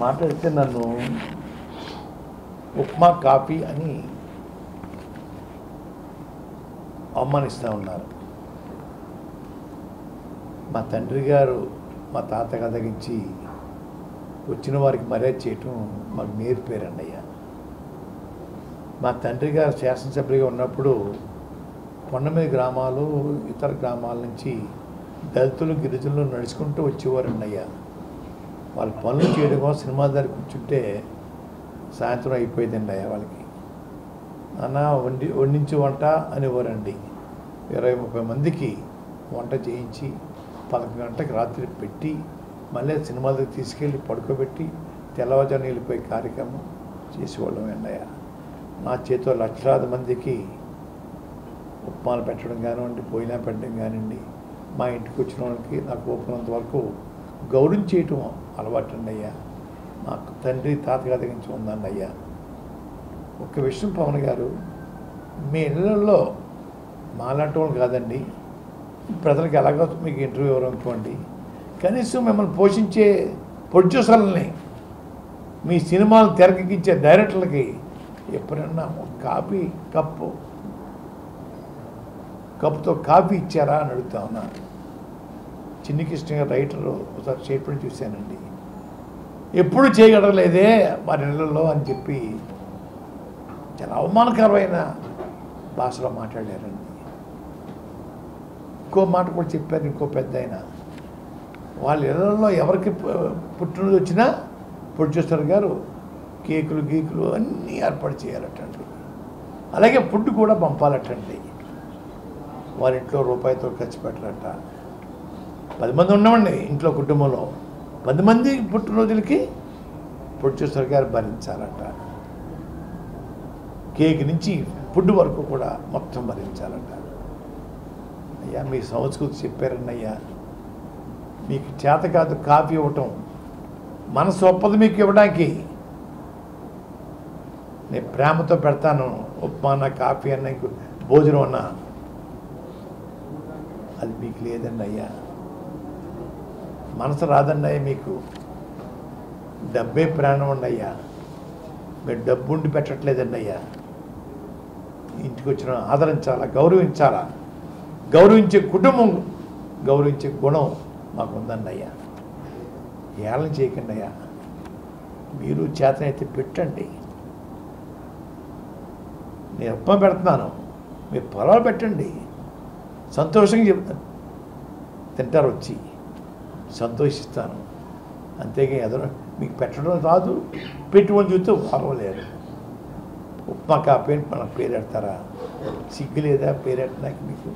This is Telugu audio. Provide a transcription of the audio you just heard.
మాట్లాడితే నన్ను ఉప్మా కాఫీ అని అవమానిస్తూ ఉన్నారు. మా తండ్రి గారు మా తాత కథగించి వచ్చిన వారికి మర్యాద చేయటం మాకు నేర్పారండి అయ్యా. మా తండ్రి గారు శాసనసభ్యుడిగా ఉన్నప్పుడు కొండమీద గ్రామాలు ఇతర గ్రామాల నుంచి దళితులు గిరిజనులు నడుచుకుంటూ వచ్చేవారండి అయ్యా. వాళ్ళ పనులు చేయడం కోసం సినిమా దగ్గర కూర్చుంటే సాయంత్రం అయిపోయిందండి అయ్యా. వాళ్ళకి అన్న వండించి వంట అనేవారండి. 20-30 మందికి వంట చేయించి 11 గంటలకు రాత్రి పెట్టి మళ్ళీ సినిమా దగ్గర తీసుకెళ్ళి పడుకోబెట్టి తెల్లవారుజామున వెళ్ళిపోయే కార్యక్రమం చేసేవాళ్ళం అన్నయ్య. నా చేతిలో లక్షలాది మందికి ఉప్మాలు పెట్టడం కానివ్వండి, పోయినా పెట్టడం కానివ్వండి, మా ఇంటికి వచ్చిన వాళ్ళకి నాకు ఓపినంత వరకు గౌరవించేయటం అలవాటు అండి అయ్యా. నాకు తండ్రి తాతగారి దగ్గర నుంచి ఉందండి అయ్యా. ఒక విషయం పవన్ గారు, మీ ఇళ్ళల్లో మాలాంటి వాళ్ళు కాదండి, ప్రజలకు ఎలాగో మీకు ఇంటర్వ్యూ ఇవ్వరు అనుకోండి, కనీసం మిమ్మల్ని పోషించే ప్రొడ్యూసర్లని, మీ సినిమాలు తెరకెక్కించే డైరెక్టర్లకి ఎప్పుడన్నా కాఫీ కప్పుతో కాఫీ ఇచ్చారా అని అడుగుతా ఉన్నా. చిన్ని కృష్ణ గారు రైటరు ఒకసారి స్టేట్మెంట్ చూశానండి. ఎప్పుడు చేయగలలేదే వారి ఇళ్ళల్లో అని చెప్పి చాలా అవమానకరమైన భాషలో మాట్లాడారండి. ఇంకో మాట కూడా చెప్పారు ఇంకో పెద్ద ఆయన, వాళ్ళ ఇళ్ళల్లో ఎవరికి పుట్టినరోజు వచ్చినా ప్రొడ్యూసర్ గారు కేకులు అన్నీ ఏర్పాటు చేయాలటండి. అలాగే ఫుడ్ కూడా పంపాలటండి. వారి ఇంట్లో రూపాయితో ఖర్చు పెట్టాలట. 10 మంది ఉన్నామండి ఇంట్లో, కుటుంబంలో 10 మంది పుట్టినరోజులకి ప్రొడ్యూసర్ గారు భరించాలట. కేక్ నుంచి ఫుడ్ వరకు కూడా మొత్తం భరించాలట. అయ్యా మీ సంస్కృతి చెప్పారండి అయ్యా. మీకు చేత కాదు కాఫీ ఇవ్వటం, మనసు ఒప్పదు మీకు ఇవ్వడానికి. నేను ప్రేమతో పెడతాను, ఉప్మా అన్న కాఫీ అన్న ఇంకో భోజనం అన్నా, అది మీకు లేదండి అయ్యా. మనసు రాదండి అయ్యా మీకు. డబ్బే ప్రాణం అండి అయ్యా. మీరు డబ్బు ఉండి పెట్టట్లేదండి అయ్యా. ఇంటికి వచ్చిన ఆదరించాలా, గౌరవించాలా. గౌరవించే కుటుంబం, గౌరవించే గుణం మాకు ఉందండి అయ్యా. ఏళ్ళని చేయకండి అయ్యా. మీరు చేతనైతే పెట్టండి. నేను ఉప్మా పెడుతున్నాను, మీరు పొలాలు పెట్టండి, సంతోషంగా చెప్తాను, తింటారు వచ్చి, సంతోషిస్తాను. అంతేగా ఎదురు మీకు పెట్టడం రాదు, పెట్టుకొని చూస్తే పర్వాలేదు. ఉప్మా కాపీ అని మనకు పేరెడతారా? సిగ్గు లేదా పేరెట్టడానికి మీకు?